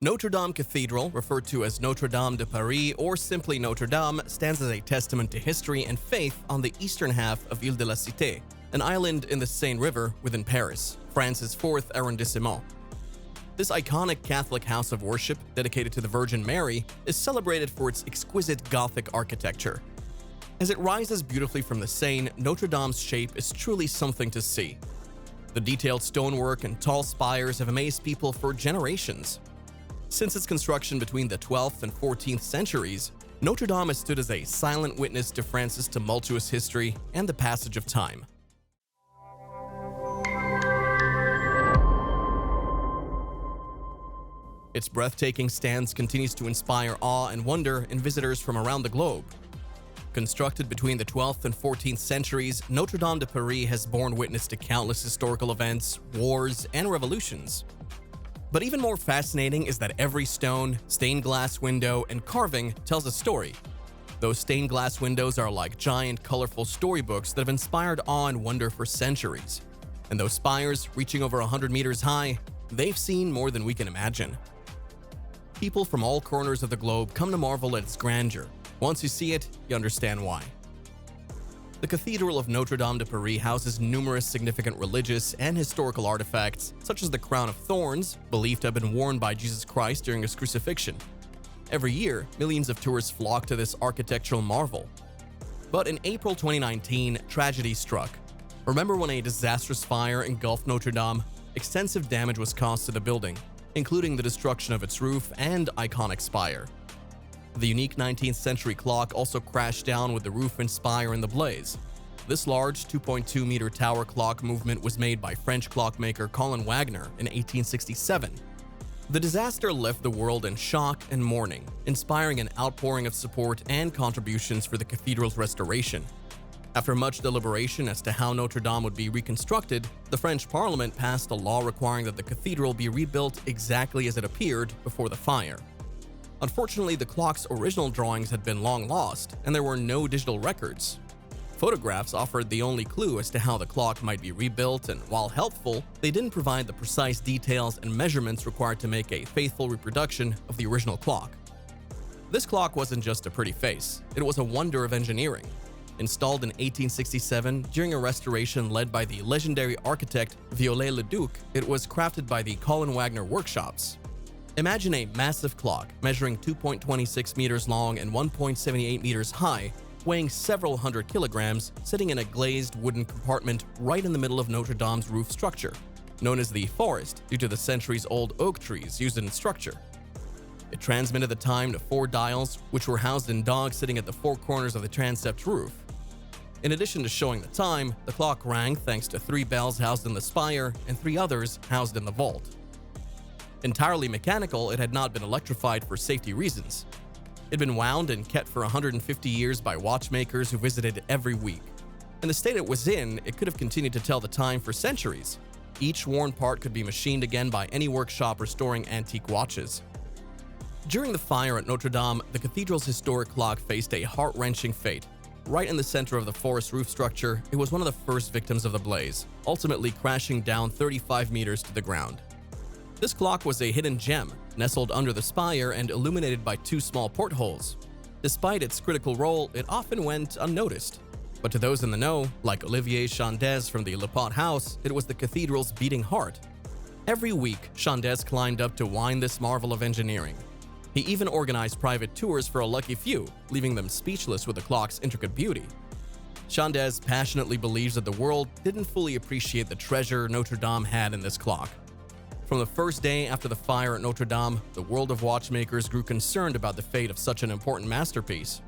Notre Dame Cathedral, referred to as Notre Dame de Paris or simply Notre Dame, stands as a testament to history and faith on the eastern half of Ile de la Cité, an island in the Seine River within Paris, France's 4th arrondissement. This iconic Catholic house of worship, dedicated to the Virgin Mary, is celebrated for its exquisite Gothic architecture. As it rises beautifully from the Seine, Notre Dame's shape is truly something to see. The detailed stonework and tall spires have amazed people for generations. Since its construction between the 12th and 14th centuries, Notre Dame has stood as a silent witness to France's tumultuous history and the passage of time. Its breathtaking stance continues to inspire awe and wonder in visitors from around the globe. Constructed between the 12th and 14th centuries, Notre Dame de Paris has borne witness to countless historical events, wars, and revolutions. But even more fascinating is that every stone, stained glass window, and carving tells a story. Those stained glass windows are like giant, colorful storybooks that have inspired awe and wonder for centuries. And those spires, reaching over 100 meters high, they've seen more than we can imagine. People from all corners of the globe come to marvel at its grandeur. Once you see it, you understand why. The Cathedral of Notre Dame de Paris houses numerous significant religious and historical artifacts, such as the crown of thorns, believed to have been worn by Jesus Christ during his crucifixion. Every year, millions of tourists flock to this architectural marvel. But in April 2019, tragedy struck. Remember when a disastrous fire engulfed Notre Dame? Extensive damage was caused to the building, including the destruction of its roof and iconic spire. The unique 19th century clock also crashed down with the roof and spire in the blaze. This large 2.2-meter tower clock movement was made by French clockmaker Colin Wagner in 1867. The disaster left the world in shock and mourning, inspiring an outpouring of support and contributions for the cathedral's restoration. After much deliberation as to how Notre Dame would be reconstructed, the French Parliament passed a law requiring that the cathedral be rebuilt exactly as it appeared before the fire. Unfortunately, the clock's original drawings had been long lost, and there were no digital records. Photographs offered the only clue as to how the clock might be rebuilt, and while helpful, they didn't provide the precise details and measurements required to make a faithful reproduction of the original clock. This clock wasn't just a pretty face, it was a wonder of engineering. Installed in 1867 during a restoration led by the legendary architect Viollet-le-Duc, it was crafted by the Colin Wagner workshops. Imagine a massive clock measuring 2.26 meters long and 1.78 meters high, weighing several hundred kilograms, sitting in a glazed wooden compartment right in the middle of Notre Dame's roof structure, known as the Forest due to the centuries-old oak trees used in its structure. It transmitted the time to 4 dials, which were housed in dogs sitting at the 4 corners of the transept roof. In addition to showing the time, the clock rang thanks to 3 bells housed in the spire and 3 others housed in the vault. Entirely mechanical, it had not been electrified for safety reasons. It had been wound and kept for 150 years by watchmakers who visited every week. In the state it was in, it could have continued to tell the time for centuries. Each worn part could be machined again by any workshop restoring antique watches. During the fire at Notre Dame, the cathedral's historic clock faced a heart-wrenching fate. Right in the center of the forest roof structure, it was one of the first victims of the blaze, ultimately crashing down 35 meters to the ground. This clock was a hidden gem, nestled under the spire and illuminated by 2 small portholes. Despite its critical role, it often went unnoticed. But to those in the know, like Olivier Chandès from the Le Pot House, it was the cathedral's beating heart. Every week, Chandès climbed up to wind this marvel of engineering. He even organized private tours for a lucky few, leaving them speechless with the clock's intricate beauty. Chandès passionately believes that the world didn't fully appreciate the treasure Notre Dame had in this clock. From the first day after the fire at Notre Dame, the world of watchmakers grew concerned about the fate of such an important masterpiece.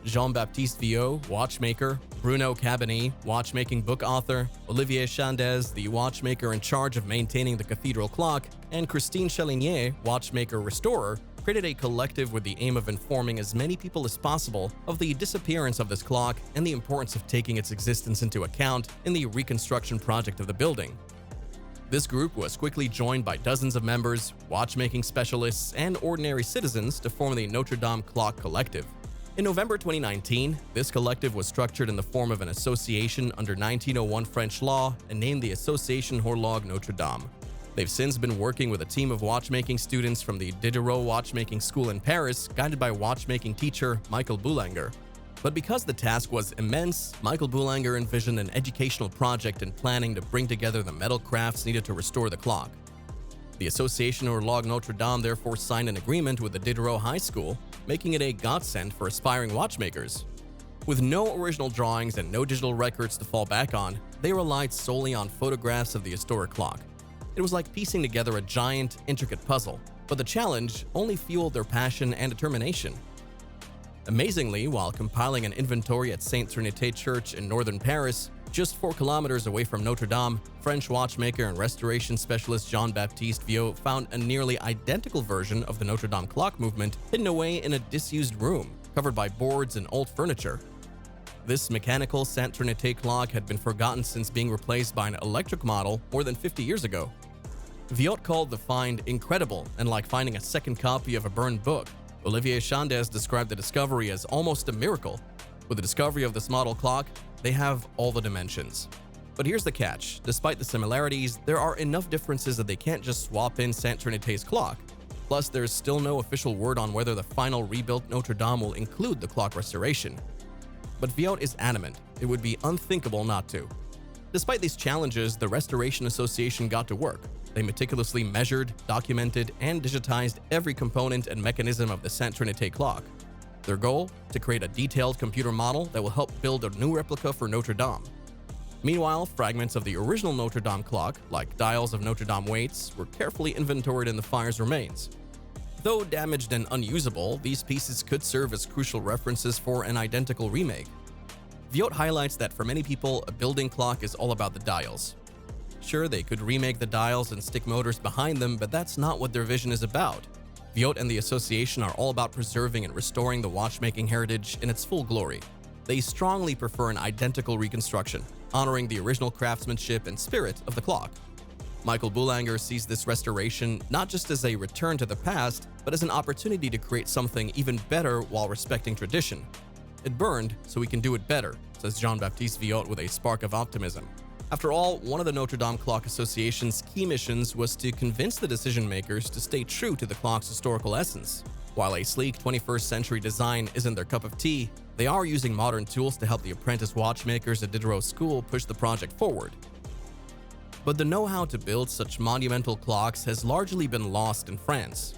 Jean-Baptiste Viaud, watchmaker, Bruno Cabanilles, watchmaking book author, Olivier Chandès, the watchmaker in charge of maintaining the cathedral clock, and Christine Chalinier, watchmaker restorer, created a collective with the aim of informing as many people as possible of the disappearance of this clock and the importance of taking its existence into account in the reconstruction project of the building. This group was quickly joined by dozens of members, watchmaking specialists, and ordinary citizens to form the Notre Dame Clock Collective. In November 2019, this collective was structured in the form of an association under 1901 French law and named the Association Horloge Notre Dame. They've since been working with a team of watchmaking students from the Diderot Watchmaking School in Paris, guided by watchmaking teacher Michael Boulanger. But because the task was immense, Michael Boulanger envisioned an educational project in planning to bring together the metal crafts needed to restore the clock. The Association Horloge Notre Dame therefore signed an agreement with the Diderot High School, making it a godsend for aspiring watchmakers. With no original drawings and no digital records to fall back on, they relied solely on photographs of the historic clock. It was like piecing together a giant, intricate puzzle, but the challenge only fueled their passion and determination. Amazingly, while compiling an inventory at Sainte-Trinite Church in northern Paris, just 4 kilometers away from Notre Dame, French watchmaker and restoration specialist Jean-Baptiste Viot found a nearly identical version of the Notre Dame clock movement hidden away in a disused room, covered by boards and old furniture. This mechanical Sainte-Trinite clock had been forgotten since being replaced by an electric model more than 50 years ago. Viot called the find incredible and like finding a second copy of a burned book. Olivier Chandes described the discovery as almost a miracle. With the discovery of this model clock, they have all the dimensions. But here's the catch. Despite the similarities, there are enough differences that they can't just swap in Sainte-Trinite's clock. Plus, there's still no official word on whether the final rebuilt Notre Dame will include the clock restoration. But Viot is adamant. It would be unthinkable not to. Despite these challenges, the Restoration Association got to work. They meticulously measured, documented, and digitized every component and mechanism of the Sainte-Trinite clock. Their goal? To create a detailed computer model that will help build a new replica for Notre Dame. Meanwhile, fragments of the original Notre Dame clock, like dials of Notre Dame weights, were carefully inventoried in the fire's remains. Though damaged and unusable, these pieces could serve as crucial references for an identical remake. Viot highlights that for many people, a building clock is all about the dials. Sure, they could remake the dials and stick motors behind them, but that's not what their vision is about. Viot and the association are all about preserving and restoring the watchmaking heritage in its full glory. They strongly prefer an identical reconstruction, honoring the original craftsmanship and spirit of the clock. Michael Boulanger sees this restoration not just as a return to the past, but as an opportunity to create something even better while respecting tradition. It burned, so we can do it better, says Jean-Baptiste Viot with a spark of optimism. After all, one of the Notre Dame Clock Association's key missions was to convince the decision-makers to stay true to the clock's historical essence. While a sleek 21st century design isn't their cup of tea, they are using modern tools to help the apprentice watchmakers at Diderot School push the project forward. But the know-how to build such monumental clocks has largely been lost in France.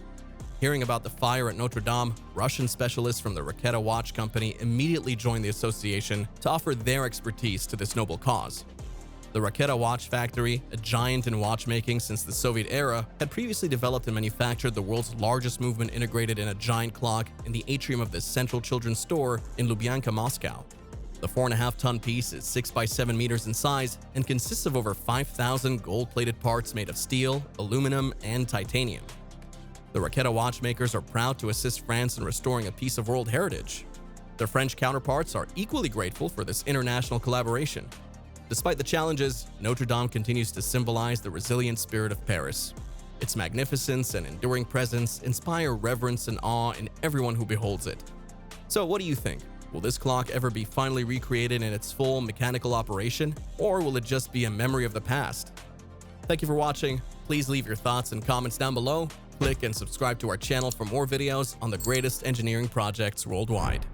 Hearing about the fire at Notre Dame, Russian specialists from the Racketa watch company immediately joined the association to offer their expertise to this noble cause. The Racketa watch factory, a giant in watchmaking since the Soviet era, had previously developed and manufactured the world's largest movement integrated in a giant clock in the atrium of the Central Children's Store in Lubyanka, Moscow. The 4.5-ton piece is 6 by 7 meters in size and consists of over 5,000 gold-plated parts made of steel, aluminum, and titanium. The Racketa watchmakers are proud to assist France in restoring a piece of world heritage. Their French counterparts are equally grateful for this international collaboration. Despite the challenges, Notre Dame continues to symbolize the resilient spirit of Paris. Its magnificence and enduring presence inspire reverence and awe in everyone who beholds it. So what do you think? Will this clock ever be finally recreated in its full mechanical operation, or will it just be a memory of the past? Thank you for watching. Please leave your thoughts and comments down below. Click and subscribe to our channel for more videos on the greatest engineering projects worldwide.